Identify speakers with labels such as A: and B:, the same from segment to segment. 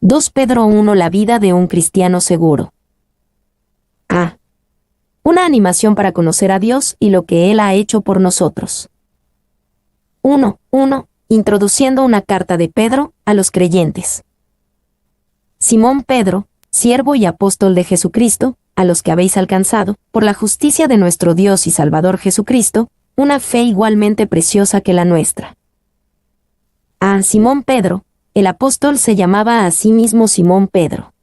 A: 2 Pedro 1. La vida de un cristiano seguro. A. Una animación para conocer a Dios y lo que Él ha hecho por nosotros. 1. Introduciendo una carta de Pedro a los creyentes. Simón Pedro, siervo y apóstol de Jesucristo, a los que habéis alcanzado, por la justicia de nuestro Dios y Salvador Jesucristo, una fe igualmente preciosa que la nuestra. A Simón Pedro, el apóstol se llamaba a sí mismo Simón Pedro.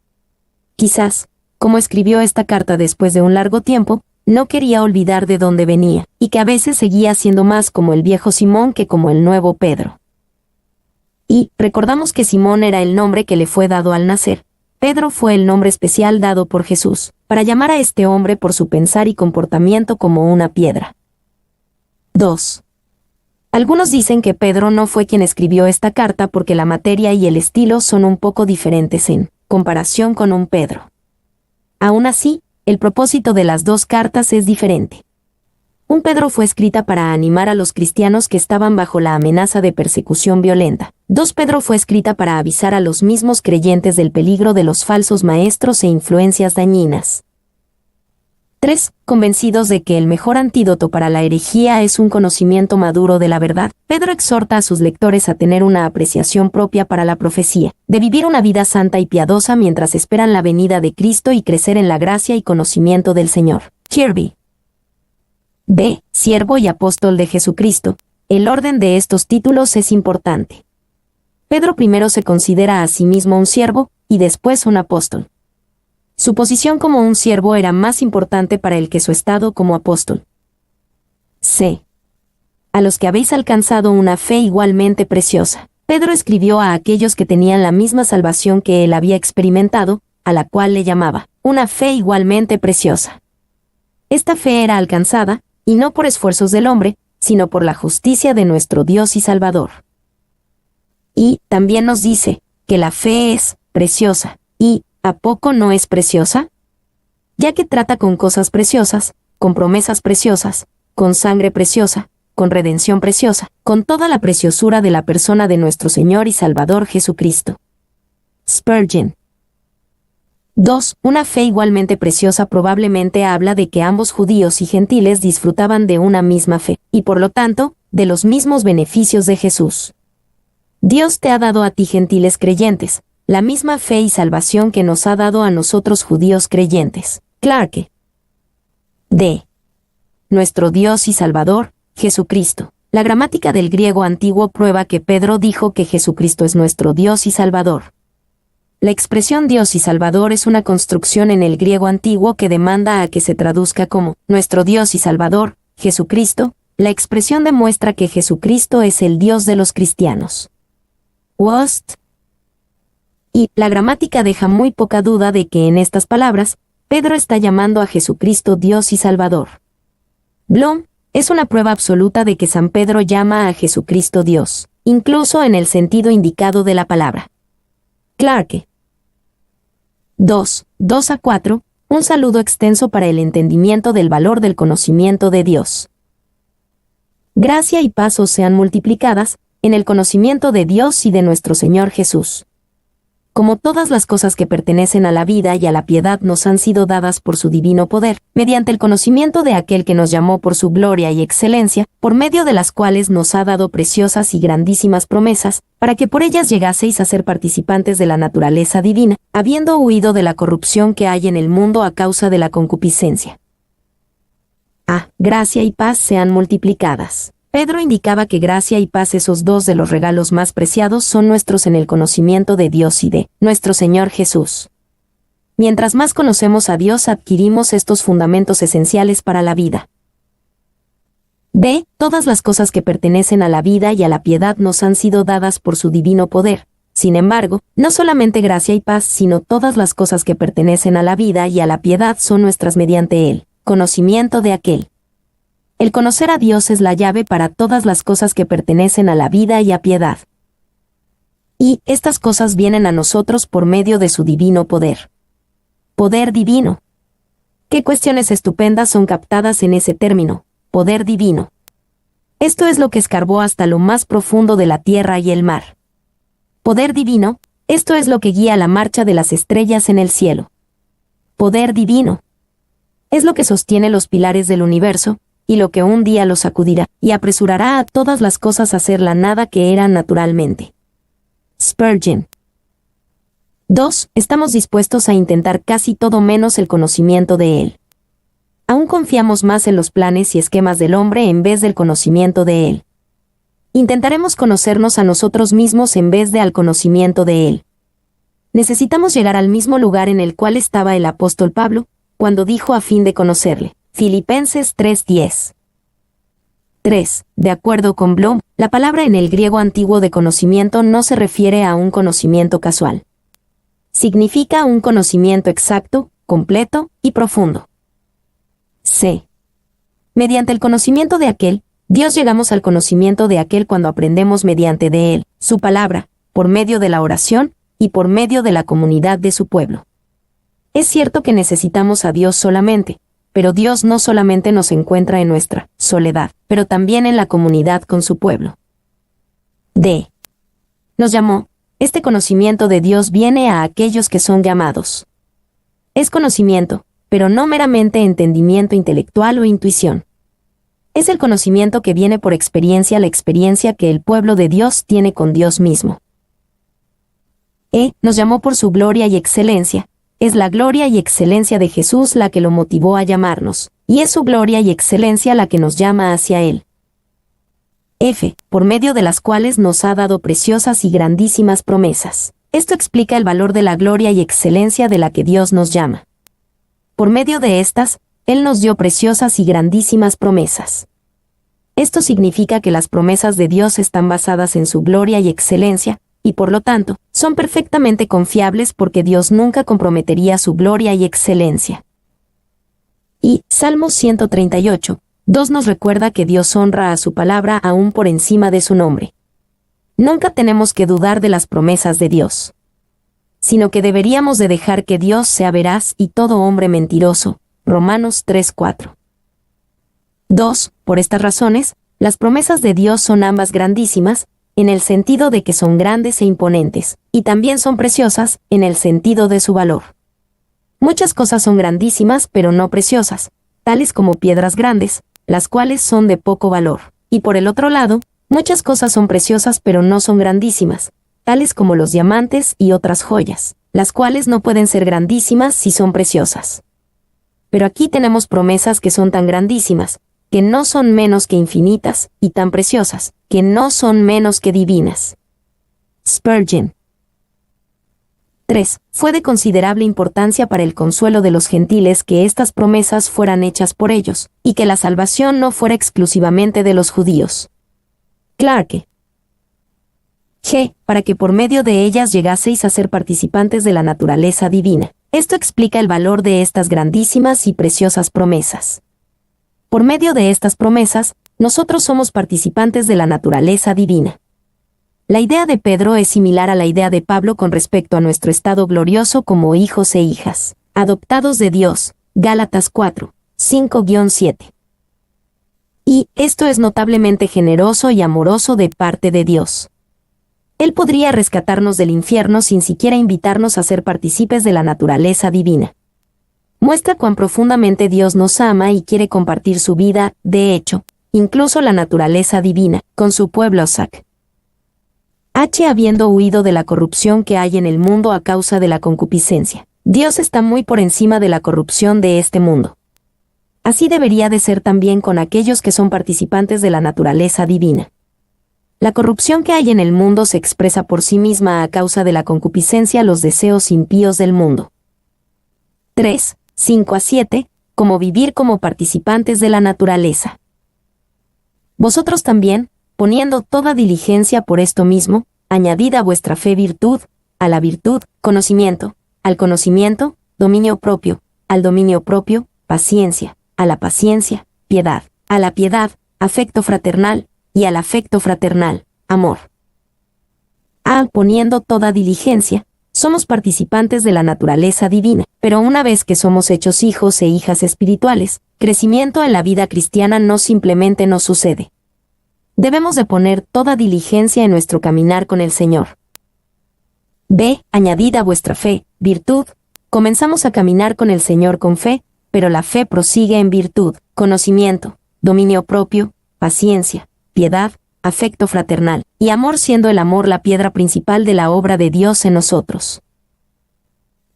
A: Quizás, como escribió esta carta después de un largo tiempo, no quería olvidar de dónde venía, y que a veces seguía siendo más como el viejo Simón que como el nuevo Pedro. Y recordamos que Simón era el nombre que le fue dado al nacer. Pedro fue el nombre especial dado por Jesús, para llamar a este hombre por su pensar y comportamiento como una piedra. 2. Algunos dicen que Pedro no fue quien escribió esta carta porque la materia y el estilo son un poco diferentes en comparación con un Pedro. Aún así, el propósito de las dos cartas es diferente. Un Pedro fue escrita para animar a los cristianos que estaban bajo la amenaza de persecución violenta. 2 Pedro fue escrita para avisar a los mismos creyentes del peligro de los falsos maestros e influencias dañinas. 3. Convencidos de que el mejor antídoto para la herejía es un conocimiento maduro de la verdad, Pedro exhorta a sus lectores a tener una apreciación propia para la profecía, de vivir una vida santa y piadosa mientras esperan la venida de Cristo y crecer en la gracia y conocimiento del Señor. Kirby. B. Siervo y apóstol de Jesucristo. El orden de estos títulos es importante. Pedro primero se considera a sí mismo un siervo, y después un apóstol. Su posición como un siervo era más importante para él que su estado como apóstol. C. A los que habéis alcanzado una fe igualmente preciosa. Pedro escribió a aquellos que tenían la misma salvación que él había experimentado, a la cual le llamaba una fe igualmente preciosa. Esta fe era alcanzada, y no por esfuerzos del hombre, sino por la justicia de nuestro Dios y Salvador. Y también nos dice que la fe es preciosa, y ¿a poco no es preciosa? Ya que trata con cosas preciosas, con promesas preciosas, con sangre preciosa, con redención preciosa, con toda la preciosura de la persona de nuestro Señor y Salvador Jesucristo. Spurgeon. 2. Una fe igualmente preciosa probablemente habla de que ambos judíos y gentiles disfrutaban de una misma fe, y por lo tanto, de los mismos beneficios de Jesús. Dios te ha dado a ti gentiles creyentes, la misma fe y salvación que nos ha dado a nosotros judíos creyentes. Clarke. D. Nuestro Dios y Salvador, Jesucristo. La gramática del griego antiguo prueba que Pedro dijo que Jesucristo es nuestro Dios y Salvador. La expresión Dios y Salvador es una construcción en el griego antiguo que demanda a que se traduzca como nuestro Dios y Salvador, Jesucristo. La expresión demuestra que Jesucristo es el Dios de los cristianos. Wost. Y la gramática deja muy poca duda de que en estas palabras, Pedro está llamando a Jesucristo Dios y Salvador. Blom es una prueba absoluta de que San Pedro llama a Jesucristo Dios, incluso en el sentido indicado de la palabra. Clarke. 2 a 4, un saludo extenso para el entendimiento del valor del conocimiento de Dios. Gracia y paz os sean multiplicadas, en el conocimiento de Dios y de nuestro Señor Jesús. Como todas las cosas que pertenecen a la vida y a la piedad nos han sido dadas por su divino poder, mediante el conocimiento de aquel que nos llamó por su gloria y excelencia, por medio de las cuales nos ha dado preciosas y grandísimas promesas, para que por ellas llegaseis a ser participantes de la naturaleza divina, habiendo huido de la corrupción que hay en el mundo a causa de la concupiscencia. A. Gracia y paz sean multiplicadas. Pedro indicaba que gracia y paz, esos dos de los regalos más preciados, son nuestros en el conocimiento de Dios y de nuestro Señor Jesús. Mientras más conocemos a Dios, adquirimos estos fundamentos esenciales para la vida. B. Todas las cosas que pertenecen a la vida y a la piedad nos han sido dadas por su divino poder. Sin embargo, no solamente gracia y paz, sino todas las cosas que pertenecen a la vida y a la piedad son nuestras mediante el conocimiento de aquel. El conocer a Dios es la llave para todas las cosas que pertenecen a la vida y a piedad. Y estas cosas vienen a nosotros por medio de su divino poder. Poder divino. ¿Qué cuestiones estupendas son captadas en ese término, poder divino? Esto es lo que escarbó hasta lo más profundo de la tierra y el mar. Poder divino, Esto es lo que guía la marcha de las estrellas en el cielo. Poder divino. Es lo que sostiene los pilares del universo, y lo que un día los sacudirá, y apresurará a todas las cosas a ser la nada que eran naturalmente. Spurgeon. 2. Estamos dispuestos a intentar casi todo menos el conocimiento de él. Aún confiamos más en los planes y esquemas del hombre en vez del conocimiento de él. Intentaremos conocernos a nosotros mismos en vez de al conocimiento de él. Necesitamos llegar al mismo lugar en el cual estaba el apóstol Pablo, cuando dijo a fin de conocerle. Filipenses 3:10. 3. De acuerdo con Blom, la palabra en el griego antiguo de conocimiento no se refiere a un conocimiento casual. Significa un conocimiento exacto, completo y profundo. C. Mediante el conocimiento de aquel, Dios llegamos al conocimiento de aquel cuando aprendemos mediante de él, su palabra, por medio de la oración, y por medio de la comunidad de su pueblo. Es cierto que necesitamos a Dios solamente, pero Dios no solamente nos encuentra en nuestra soledad, pero también en la comunidad con su pueblo. D. Nos llamó. Este conocimiento de Dios viene a aquellos que son llamados. Es conocimiento, pero no meramente entendimiento intelectual o intuición. Es el conocimiento que viene por experiencia, la experiencia que el pueblo de Dios tiene con Dios mismo. Nos llamó por su gloria y excelencia. Es la gloria y excelencia de Jesús la que lo motivó a llamarnos, y es su gloria y excelencia la que nos llama hacia Él. F. Por medio de las cuales nos ha dado preciosas y grandísimas promesas. Esto explica el valor de la gloria y excelencia de la que Dios nos llama. Por medio de estas, Él nos dio preciosas y grandísimas promesas. Esto significa que las promesas de Dios están basadas en su gloria y excelencia, y por lo tanto, son perfectamente confiables porque Dios nunca comprometería su gloria y excelencia. Y Salmos 138, 2 nos recuerda que Dios honra a su palabra aún por encima de su nombre. Nunca tenemos que dudar de las promesas de Dios, sino que deberíamos de dejar que Dios sea veraz y todo hombre mentiroso. Romanos 3:4. 2. Por estas razones, las promesas de Dios son ambas grandísimas, en el sentido de que son grandes e imponentes, y también son preciosas, en el sentido de su valor. Muchas cosas son grandísimas pero no preciosas, tales como piedras grandes, las cuales son de poco valor. Y por el otro lado, muchas cosas son preciosas pero no son grandísimas, tales como los diamantes y otras joyas, las cuales no pueden ser grandísimas si son preciosas. Pero aquí tenemos promesas que son tan grandísimas, que no son menos que infinitas, y tan preciosas, que no son menos que divinas. Spurgeon. 3. Fue de considerable importancia para el consuelo de los gentiles que estas promesas fueran hechas por ellos, y que la salvación no fuera exclusivamente de los judíos. Clarke. G. Para que por medio de ellas llegaseis a ser participantes de la naturaleza divina. Esto explica el valor de estas grandísimas y preciosas promesas. Por medio de estas promesas, nosotros somos participantes de la naturaleza divina. La idea de Pedro es similar a la idea de Pablo con respecto a nuestro estado glorioso como hijos e hijas, adoptados de Dios, Gálatas 4, 5-7. Y esto es notablemente generoso y amoroso de parte de Dios. Él podría rescatarnos del infierno sin siquiera invitarnos a ser partícipes de la naturaleza divina. Muestra cuán profundamente Dios nos ama y quiere compartir su vida, de hecho, incluso la naturaleza divina, con su pueblo Zac. Habiendo huido de la corrupción que hay en el mundo a causa de la concupiscencia, Dios está muy por encima de la corrupción de este mundo. Así debería de ser también con aquellos que son participantes de la naturaleza divina. La corrupción que hay en el mundo se expresa por sí misma a causa de la concupiscencia, los deseos impíos del mundo. 3. 5-7, como vivir como participantes de la naturaleza. Vosotros también, poniendo toda diligencia por esto mismo, añadid a vuestra fe virtud, a la virtud, conocimiento, al conocimiento, dominio propio, al dominio propio, paciencia, a la paciencia, piedad, a la piedad, afecto fraternal, y al afecto fraternal, amor. Poniendo toda diligencia, somos participantes de la naturaleza divina, pero una vez que somos hechos hijos e hijas espirituales, crecimiento en la vida cristiana no simplemente nos sucede. Debemos de poner toda diligencia en nuestro caminar con el Señor. B. Añadid a vuestra fe, virtud. Comenzamos a caminar con el Señor con fe, pero la fe prosigue en virtud, conocimiento, dominio propio, paciencia, piedad, afecto fraternal, y amor, siendo el amor la piedra principal de la obra de Dios en nosotros.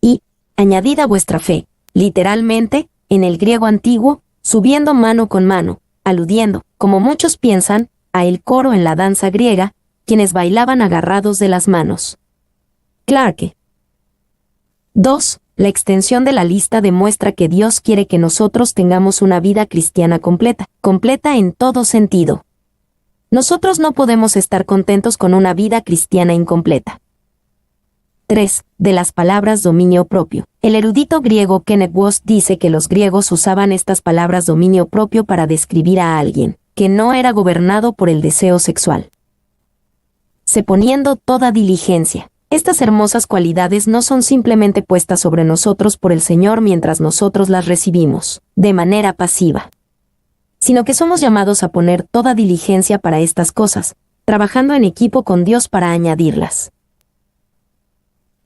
A: Y, añadid a vuestra fe, literalmente, en el griego antiguo, subiendo mano con mano, aludiendo, como muchos piensan, a el coro en la danza griega, quienes bailaban agarrados de las manos. Clarke. 2. La extensión de la lista demuestra que Dios quiere que nosotros tengamos una vida cristiana completa, completa en todo sentido. Nosotros no podemos estar contentos con una vida cristiana incompleta. 3. De las palabras dominio propio. El erudito griego Kenneth Wost dice que los griegos usaban estas palabras dominio propio para describir a alguien que no era gobernado por el deseo sexual. Se poniendo toda diligencia. Estas hermosas cualidades no son simplemente puestas sobre nosotros por el Señor mientras nosotros las recibimos, de manera pasiva, sino que somos llamados a poner toda diligencia para estas cosas, trabajando en equipo con Dios para añadirlas.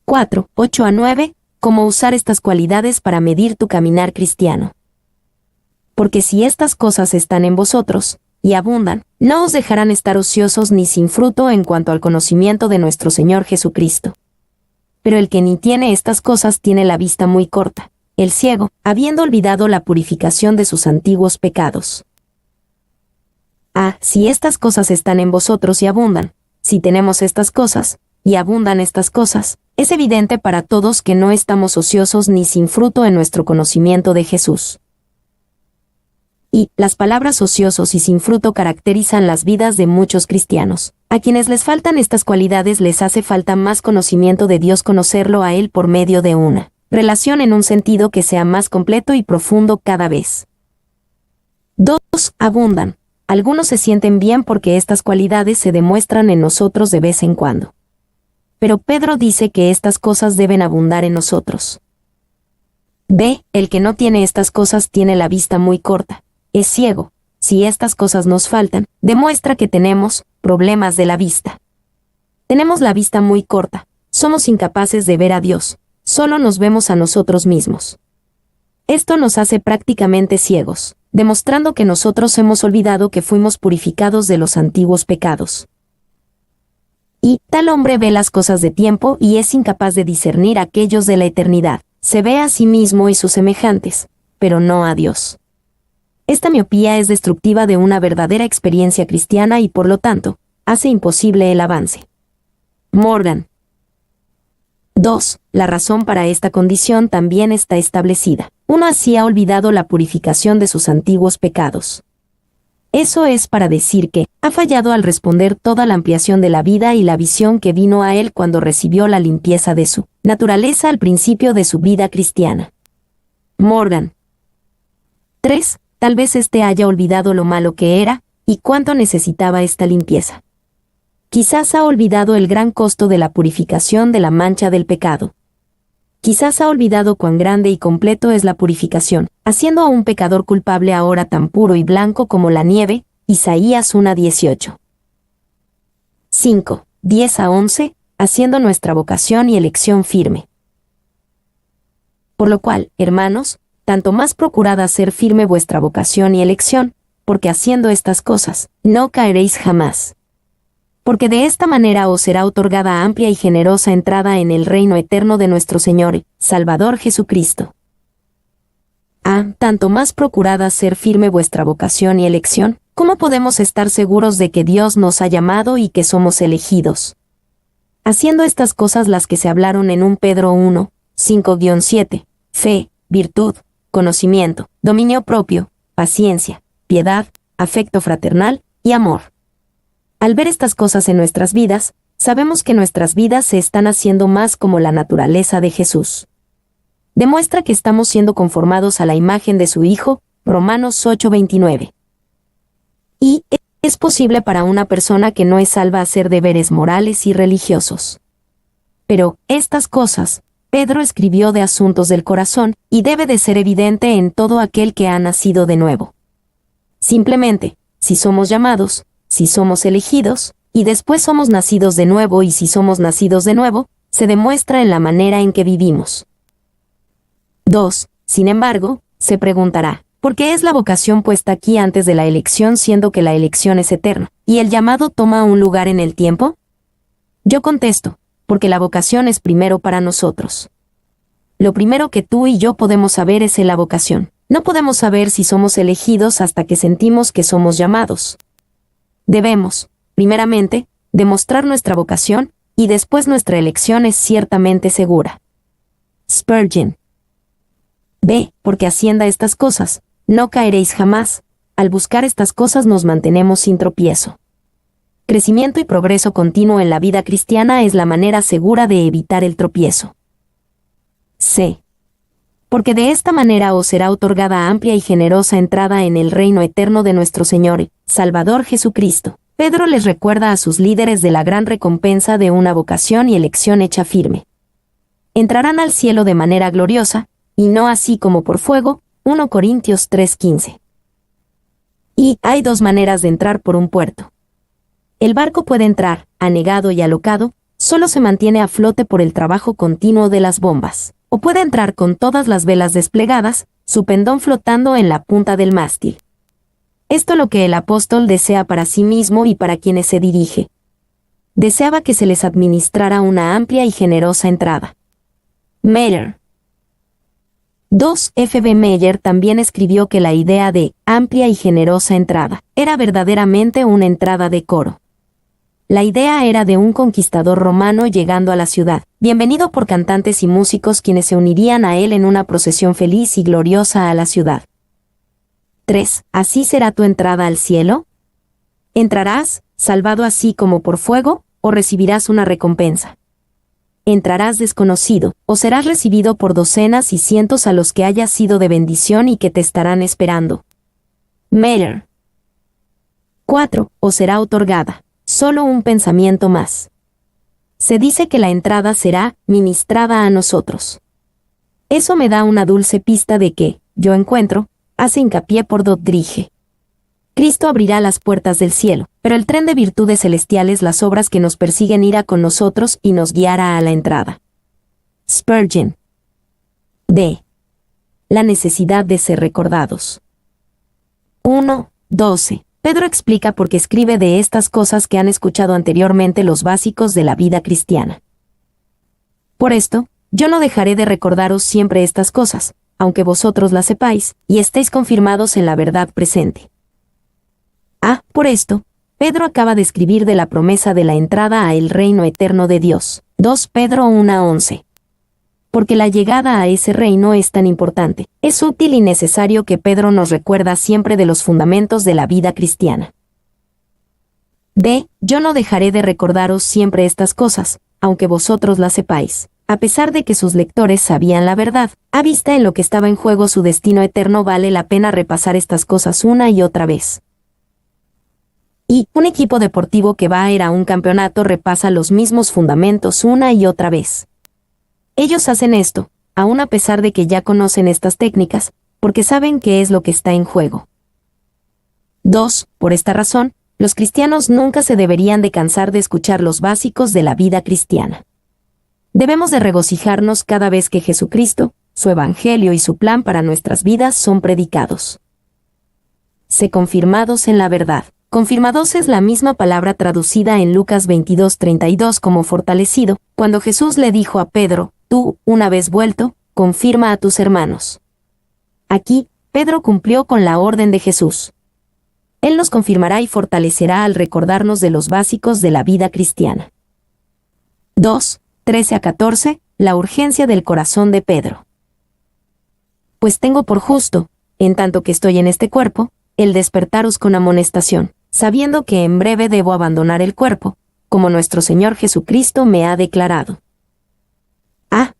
A: 4. 8 a 9. Cómo usar estas cualidades para medir tu caminar cristiano. Porque si estas cosas están en vosotros, y abundan, no os dejarán estar ociosos ni sin fruto en cuanto al conocimiento de nuestro Señor Jesucristo. Pero el que ni tiene estas cosas tiene la vista muy corta, el ciego, habiendo olvidado la purificación de sus antiguos pecados. Si estas cosas están en vosotros y abundan, si tenemos estas cosas, y abundan estas cosas, es evidente para todos que no estamos ociosos ni sin fruto en nuestro conocimiento de Jesús. Y las palabras ociosos y sin fruto caracterizan las vidas de muchos cristianos. A quienes les faltan estas cualidades les hace falta más conocimiento de Dios, conocerlo a Él por medio de una relación en un sentido que sea más completo y profundo cada vez. 2. Abundan. Algunos se sienten bien porque estas cualidades se demuestran en nosotros de vez en cuando. Pero Pedro dice que estas cosas deben abundar en nosotros. B. El que no tiene estas cosas tiene la vista muy corta. Es ciego. Si estas cosas nos faltan, demuestra que tenemos problemas de la vista. Tenemos la vista muy corta, somos incapaces de ver a Dios, solo nos vemos a nosotros mismos. Esto nos hace prácticamente ciegos, demostrando que nosotros hemos olvidado que fuimos purificados de los antiguos pecados. Y tal hombre ve las cosas de tiempo y es incapaz de discernir aquellos de la eternidad. Se ve a sí mismo y sus semejantes, pero no a Dios. Esta miopía es destructiva de una verdadera experiencia cristiana y por lo tanto, hace imposible el avance. Morgan. 2. La razón para esta condición también está establecida. Uno así ha olvidado la purificación de sus antiguos pecados. Eso es para decir que ha fallado al responder toda la ampliación de la vida y la visión que vino a él cuando recibió la limpieza de su naturaleza al principio de su vida cristiana. Morgan. 3. Tal vez haya olvidado lo malo que era, y cuánto necesitaba esta limpieza. Quizás ha olvidado el gran costo de la purificación de la mancha del pecado. Quizás ha olvidado cuán grande y completo es la purificación, haciendo a un pecador culpable ahora tan puro y blanco como la nieve, Isaías 1:18. 5. 10 a 11, haciendo nuestra vocación y elección firme. Por lo cual, hermanos, tanto más procurad hacer firme vuestra vocación y elección, porque haciendo estas cosas, no caeréis jamás. Porque de esta manera os será otorgada amplia y generosa entrada en el reino eterno de nuestro Señor y Salvador Jesucristo. Tanto más procurad hacer firme vuestra vocación y elección, ¿cómo podemos estar seguros de que Dios nos ha llamado y que somos elegidos? Haciendo estas cosas las que se hablaron en 1 Pedro 1, 5-7, fe, virtud, conocimiento, dominio propio, paciencia, piedad, afecto fraternal y amor. Al ver estas cosas en nuestras vidas, sabemos que nuestras vidas se están haciendo más como la naturaleza de Jesús. Demuestra que estamos siendo conformados a la imagen de su Hijo, Romanos 8:29. Y es posible para una persona que no es salva hacer deberes morales y religiosos. Pero estas cosas, Pedro escribió de asuntos del corazón, y debe de ser evidente en todo aquel que ha nacido de nuevo. Simplemente, si somos llamados, si somos elegidos, y después somos nacidos de nuevo y si somos nacidos de nuevo, se demuestra en la manera en que vivimos. 2. Sin embargo, se preguntará, ¿por qué es la vocación puesta aquí antes de la elección siendo que la elección es eterna, y el llamado toma un lugar en el tiempo? Yo contesto, porque la vocación es primero para nosotros. Lo primero que tú y yo podemos saber es la vocación. No podemos saber si somos elegidos hasta que sentimos que somos llamados. Debemos, primeramente, demostrar nuestra vocación, y después nuestra elección es ciertamente segura. Spurgeon. B. Porque hacienda estas cosas, no caeréis jamás. Al buscar estas cosas nos mantenemos sin tropiezo. Crecimiento y progreso continuo en la vida cristiana es la manera segura de evitar el tropiezo. C. Porque de esta manera os será otorgada amplia y generosa entrada en el reino eterno de nuestro Señor, Salvador Jesucristo. Pedro les recuerda a sus líderes de la gran recompensa de una vocación y elección hecha firme. Entrarán al cielo de manera gloriosa, y no así como por fuego, 1 Corintios 3:15. Y hay dos maneras de entrar por un puerto. El barco puede entrar, anegado y alocado, solo se mantiene a flote por el trabajo continuo de las bombas, o puede entrar con todas las velas desplegadas, su pendón flotando en la punta del mástil. Esto es lo que el apóstol desea para sí mismo y para quienes se dirige. Deseaba que se les administrara una amplia y generosa entrada. Meyer. 2. F. B. Meyer también escribió que la idea de amplia y generosa entrada era verdaderamente una entrada de coro. La idea era de un conquistador romano llegando a la ciudad, bienvenido por cantantes y músicos quienes se unirían a él en una procesión feliz y gloriosa a la ciudad. 3. ¿Así será tu entrada al cielo? ¿Entrarás, salvado así como por fuego, o recibirás una recompensa? Entrarás desconocido, o serás recibido por docenas y cientos a los que hayas sido de bendición y que te estarán esperando. Meyer. 4. O será otorgada. Solo un pensamiento más. Se dice que la entrada será ministrada a nosotros. Eso me da una dulce pista de que, yo encuentro, hace hincapié por Dodridge. Cristo abrirá las puertas del cielo, pero el tren de virtudes celestiales las obras que nos persiguen irá con nosotros y nos guiará a la entrada. Spurgeon. D. La necesidad de ser recordados. 1:12. Pedro explica por qué escribe de estas cosas que han escuchado anteriormente los básicos de la vida cristiana. Por esto, yo no dejaré de recordaros siempre estas cosas, aunque vosotros las sepáis, y estéis confirmados en la verdad presente. Por esto, Pedro acaba de escribir de la promesa de la entrada a el reino eterno de Dios. 2 Pedro 1:11. Porque la llegada a ese reino es tan importante, es útil y necesario que Pedro nos recuerda siempre de los fundamentos de la vida cristiana. D. Yo no dejaré de recordaros siempre estas cosas, aunque vosotros las sepáis. A pesar de que sus lectores sabían la verdad, a vista en lo que estaba en juego su destino eterno vale la pena repasar estas cosas una y otra vez. Y un equipo deportivo que va a ir a un campeonato repasa los mismos fundamentos una y otra vez. Ellos hacen esto, aun a pesar de que ya conocen estas técnicas, porque saben qué es lo que está en juego. 2. Por esta razón, los cristianos nunca se deberían de cansar de escuchar los básicos de la vida cristiana. Debemos de regocijarnos cada vez que Jesucristo, su Evangelio y su plan para nuestras vidas son predicados. Sé confirmados en la verdad. Confirmados es la misma palabra traducida en Lucas 22:32 como fortalecido, cuando Jesús le dijo a Pedro, tú, una vez vuelto, confirma a tus hermanos. Aquí, Pedro cumplió con la orden de Jesús. Él nos confirmará y fortalecerá al recordarnos de los básicos de la vida cristiana. 2:13-14, la urgencia del corazón de Pedro. Pues tengo por justo, en tanto que estoy en este cuerpo, el despertaros con amonestación, sabiendo que en breve debo abandonar el cuerpo, como nuestro Señor Jesucristo me ha declarado.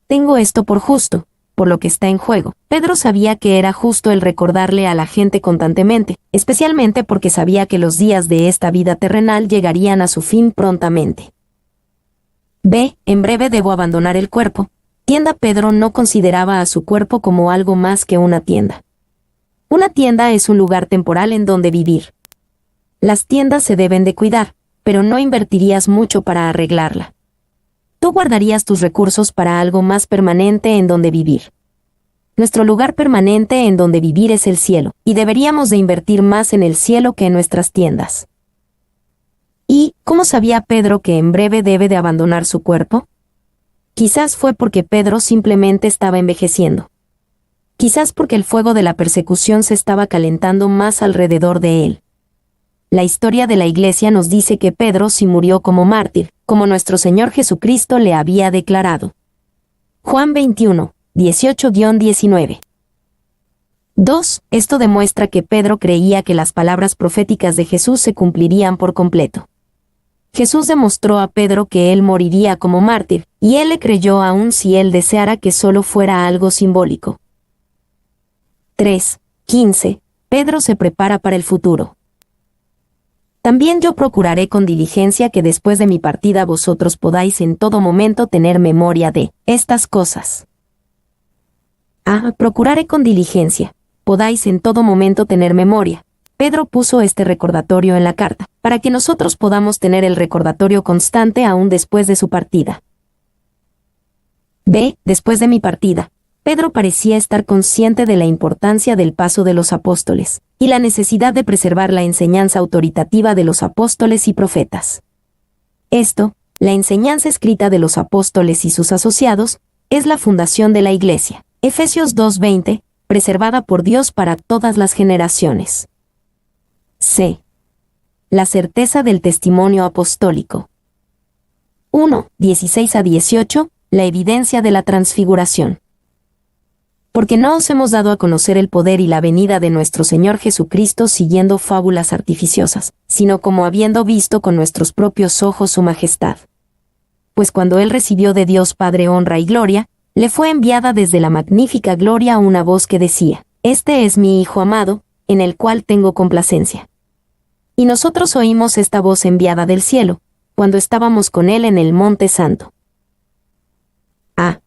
A: Tengo esto por justo, por lo que está en juego. Pedro sabía que era justo el recordarle a la gente constantemente, especialmente porque sabía que los días de esta vida terrenal llegarían a su fin prontamente. En breve debo abandonar el cuerpo. Tienda. Pedro no consideraba a su cuerpo como algo más que una tienda. Una tienda es un lugar temporal en donde vivir. Las tiendas se deben de cuidar, pero no invertirías mucho para arreglarla. Tú guardarías tus recursos para algo más permanente en donde vivir. Nuestro lugar permanente en donde vivir es el cielo, y deberíamos de invertir más en el cielo que en nuestras tiendas. ¿Y cómo sabía Pedro que en breve debe de abandonar su cuerpo? Quizás fue porque Pedro simplemente estaba envejeciendo. Quizás porque el fuego de la persecución se estaba calentando más alrededor de él. La historia de la Iglesia nos dice que Pedro sí murió como mártir, como nuestro Señor Jesucristo le había declarado. Juan 21, 18-19. 2. Esto demuestra que Pedro creía que las palabras proféticas de Jesús se cumplirían por completo. Jesús demostró a Pedro que él moriría como mártir, y él le creyó aun si él deseara que solo fuera algo simbólico. 3. 15. Pedro se prepara para el futuro. También yo procuraré con diligencia que después de mi partida vosotros podáis en todo momento tener memoria de estas cosas. Procuraré con diligencia, podáis en todo momento tener memoria. Pedro puso este recordatorio en la carta, para que nosotros podamos tener el recordatorio constante aún después de su partida. B. Después de mi partida, Pedro parecía estar consciente de la importancia del paso de los apóstoles, y la necesidad de preservar la enseñanza autoritativa de los apóstoles y profetas. Esto, la enseñanza escrita de los apóstoles y sus asociados, es la fundación de la Iglesia. Efesios 2:20, preservada por Dios para todas las generaciones. C. La certeza del testimonio apostólico. 1, 16-18, la evidencia de la transfiguración. Porque no os hemos dado a conocer el poder y la venida de nuestro Señor Jesucristo siguiendo fábulas artificiosas, sino como habiendo visto con nuestros propios ojos su majestad. Pues cuando él recibió de Dios Padre honra y gloria, le fue enviada desde la magnífica gloria una voz que decía: Este es mi Hijo amado, en el cual tengo complacencia. Y nosotros oímos esta voz enviada del cielo, cuando estábamos con él en el Monte Santo.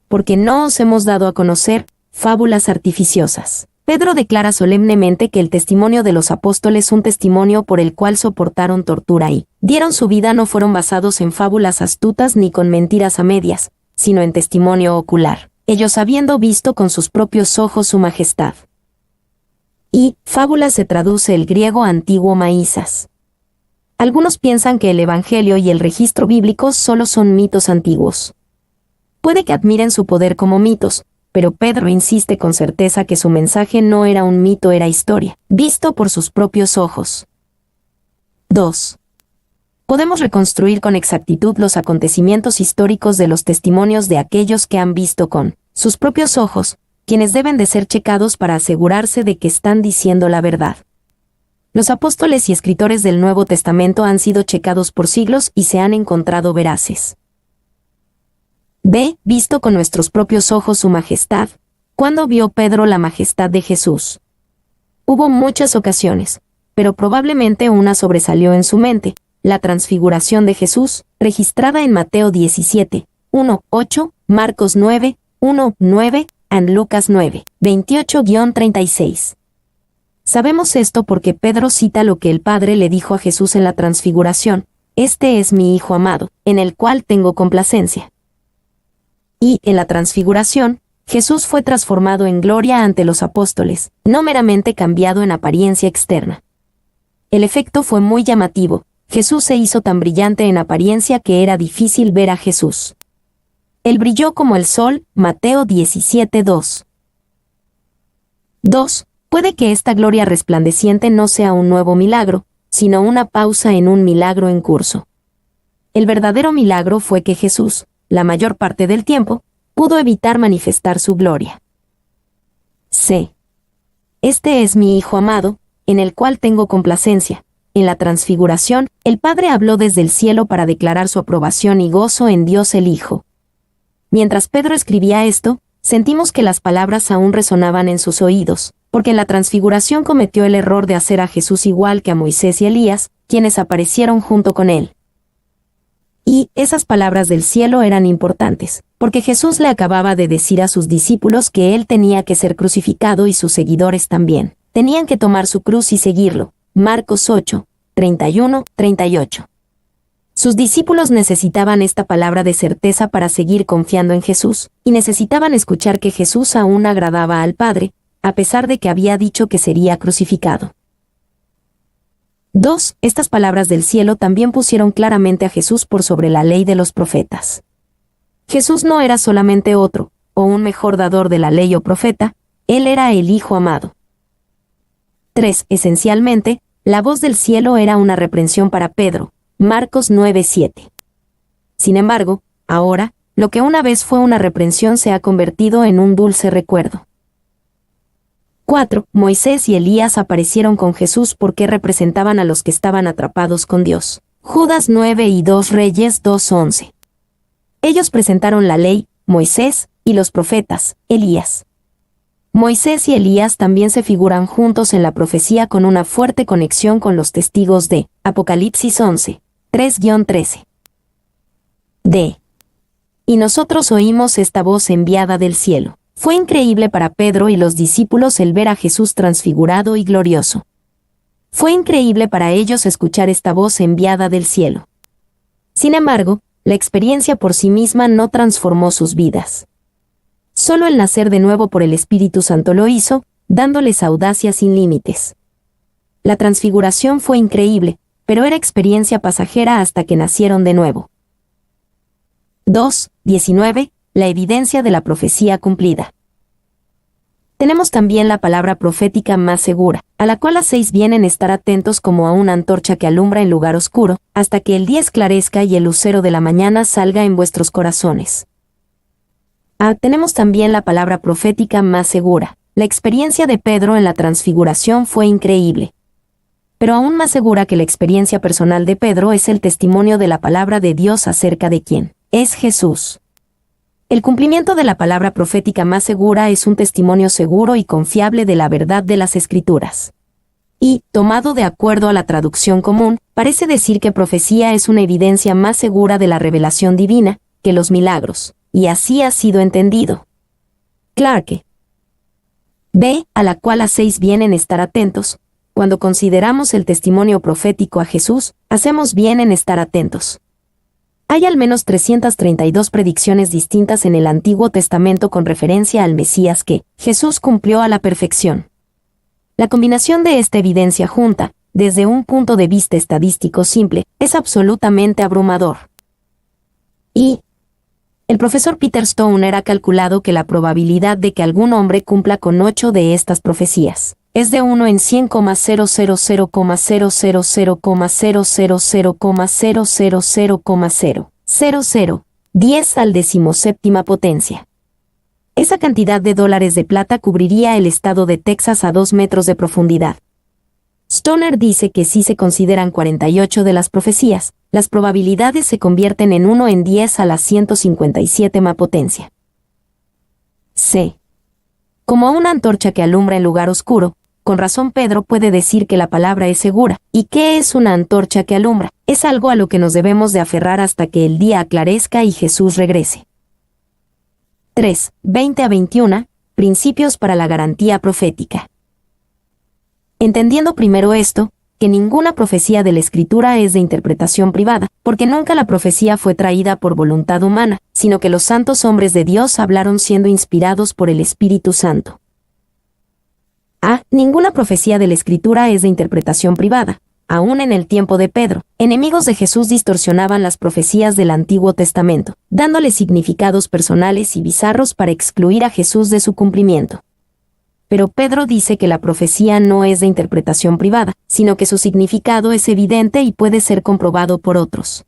A: Porque no os hemos dado a conocer fábulas artificiosas. Pedro declara solemnemente que el testimonio de los apóstoles, un testimonio por el cual soportaron tortura y dieron su vida, no fueron basados en fábulas astutas ni con mentiras a medias, sino en testimonio ocular, ellos habiendo visto con sus propios ojos su majestad. Y fábula se traduce el griego antiguo maízas. Algunos piensan que el Evangelio y el registro bíblico solo son mitos antiguos. Puede que admiren su poder como mitos, pero Pedro insiste con certeza que su mensaje no era un mito, era historia, visto por sus propios ojos. 2. Podemos reconstruir con exactitud los acontecimientos históricos de los testimonios de aquellos que han visto con sus propios ojos, quienes deben de ser checados para asegurarse de que están diciendo la verdad. Los apóstoles y escritores del Nuevo Testamento han sido checados por siglos y se han encontrado veraces. B. Visto con nuestros propios ojos su majestad. ¿Cuándo vio Pedro la majestad de Jesús? Hubo muchas ocasiones, pero probablemente una sobresalió en su mente: la transfiguración de Jesús, registrada en Mateo 17, 1-8, Marcos 9, 1-9, y Lucas 9, 28-36. Sabemos esto porque Pedro cita lo que el Padre le dijo a Jesús en la transfiguración: Este es mi Hijo amado, en el cual tengo complacencia. Y, en la transfiguración, Jesús fue transformado en gloria ante los apóstoles, no meramente cambiado en apariencia externa. El efecto fue muy llamativo. Jesús se hizo tan brillante en apariencia que era difícil ver a Jesús. Él brilló como el sol, Mateo 17:2. 2. Puede que esta gloria resplandeciente no sea un nuevo milagro, sino una pausa en un milagro en curso. El verdadero milagro fue que Jesús, la mayor parte del tiempo, pudo evitar manifestar su gloria. C. Este es mi Hijo amado, en el cual tengo complacencia. En la transfiguración, el Padre habló desde el cielo para declarar su aprobación y gozo en Dios el Hijo. Mientras Pedro escribía esto, sentimos que las palabras aún resonaban en sus oídos, porque en la transfiguración cometió el error de hacer a Jesús igual que a Moisés y Elías, quienes aparecieron junto con él. Y esas palabras del cielo eran importantes, porque Jesús le acababa de decir a sus discípulos que él tenía que ser crucificado y sus seguidores también. Tenían que tomar su cruz y seguirlo. Marcos 8, 31-38. Sus discípulos necesitaban esta palabra de certeza para seguir confiando en Jesús, y necesitaban escuchar que Jesús aún agradaba al Padre, a pesar de que había dicho que sería crucificado. 2. Estas palabras del cielo también pusieron claramente a Jesús por sobre la ley de los profetas. Jesús no era solamente otro, o un mejor dador de la ley o profeta, Él era el Hijo amado. 3. Esencialmente, la voz del cielo era una reprensión para Pedro, Marcos 9:7. Sin embargo, ahora, lo que una vez fue una reprensión se ha convertido en un dulce recuerdo. 4. Moisés y Elías aparecieron con Jesús porque representaban a los que estaban atrapados con Dios. Judas 9 y 2 Reyes 2:11. Ellos presentaron la ley, Moisés, y los profetas, Elías. Moisés y Elías también se figuran juntos en la profecía con una fuerte conexión con los testigos de Apocalipsis 11, 3-13. D. Y nosotros oímos esta voz enviada del cielo. Fue increíble para Pedro y los discípulos el ver a Jesús transfigurado y glorioso. Fue increíble para ellos escuchar esta voz enviada del cielo. Sin embargo, la experiencia por sí misma no transformó sus vidas. Solo el nacer de nuevo por el Espíritu Santo lo hizo, dándoles audacia sin límites. La transfiguración fue increíble, pero era experiencia pasajera hasta que nacieron de nuevo. 2:19. La evidencia de la profecía cumplida. Tenemos también la palabra profética más segura, a la cual hacéis bien en estar atentos como a una antorcha que alumbra en lugar oscuro, hasta que el día esclarezca y el lucero de la mañana salga en vuestros corazones. Tenemos también la palabra profética más segura. La experiencia de Pedro en la transfiguración fue increíble. Pero aún más segura que la experiencia personal de Pedro es el testimonio de la palabra de Dios acerca de quién es Jesús. El cumplimiento de la palabra profética más segura es un testimonio seguro y confiable de la verdad de las Escrituras. Y, tomado de acuerdo a la traducción común, parece decir que profecía es una evidencia más segura de la revelación divina que los milagros, y así ha sido entendido. Clarke. B. A la cual hacéis bien en estar atentos. Cuando consideramos el testimonio profético a Jesús, hacemos bien en estar atentos. Hay al menos 332 predicciones distintas en el Antiguo Testamento con referencia al Mesías que Jesús cumplió a la perfección. La combinación de esta evidencia junta, desde un punto de vista estadístico simple, es absolutamente abrumador. Y el profesor Peter Stoner ha calculado que la probabilidad de que algún hombre cumpla con 8 de estas profecías es de 1 en 100,000,000,000,000,000,000, 10 al 17ª potencia. Esa cantidad de dólares de plata cubriría el estado de Texas a 2 metros de profundidad. Stoner dice que si se consideran 48 de las profecías, las probabilidades se convierten en 1 en 10 a la 157ª potencia. C. Como una antorcha que alumbra en lugar oscuro, con razón Pedro puede decir que la palabra es segura. ¿Y qué es una antorcha que alumbra? Es algo a lo que nos debemos de aferrar hasta que el día aclarezca y Jesús regrese. 3. 20-21. Principios para la garantía profética. Entendiendo primero esto, que ninguna profecía de la Escritura es de interpretación privada, porque nunca la profecía fue traída por voluntad humana, sino que los santos hombres de Dios hablaron siendo inspirados por el Espíritu Santo. Ninguna profecía de la Escritura es de interpretación privada. Aún en el tiempo de Pedro, enemigos de Jesús distorsionaban las profecías del Antiguo Testamento, dándole significados personales y bizarros para excluir a Jesús de su cumplimiento. Pero Pedro dice que la profecía no es de interpretación privada, sino que su significado es evidente y puede ser comprobado por otros.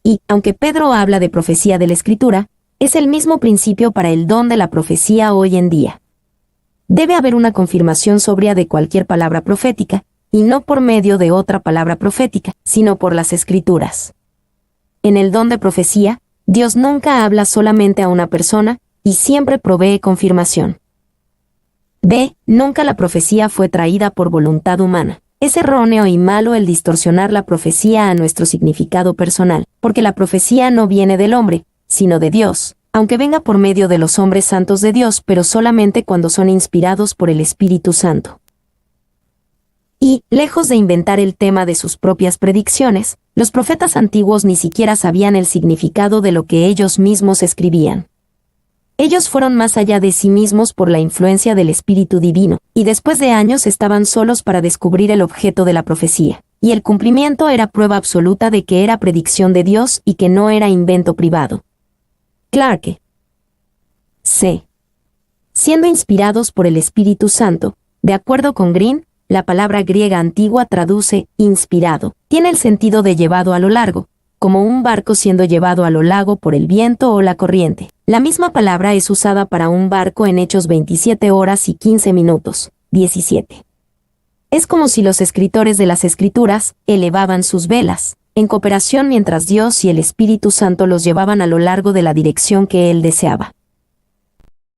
A: Y, aunque Pedro habla de profecía de la Escritura, es el mismo principio para el don de la profecía hoy en día. Debe haber una confirmación sobria de cualquier palabra profética, y no por medio de otra palabra profética, sino por las Escrituras. En el don de profecía, Dios nunca habla solamente a una persona, y siempre provee confirmación. B. Nunca la profecía fue traída por voluntad humana. Es erróneo y malo el distorsionar la profecía a nuestro significado personal, porque la profecía no viene del hombre, sino de Dios, aunque venga por medio de los hombres santos de Dios, pero solamente cuando son inspirados por el Espíritu Santo. Y, lejos de inventar el tema de sus propias predicciones, Los profetas antiguos ni siquiera sabían el significado de lo que ellos mismos escribían. Ellos fueron más allá de sí mismos por la influencia del Espíritu Divino, y después de años estaban solos para descubrir el objeto de la profecía, y el cumplimiento era prueba absoluta de que era predicción de Dios y que no era invento privado. Clarke. C. Siendo inspirados por el Espíritu Santo, de acuerdo con Green, la palabra griega antigua traduce inspirado, tiene el sentido de llevado a lo largo, como un barco siendo llevado a lo largo por el viento o la corriente. La misma palabra es usada para un barco en Hechos 27 horas y 15 minutos, 17. Es como si los escritores de las Escrituras elevaban sus velas, en cooperación mientras Dios y el Espíritu Santo los llevaban a lo largo de la dirección que Él deseaba.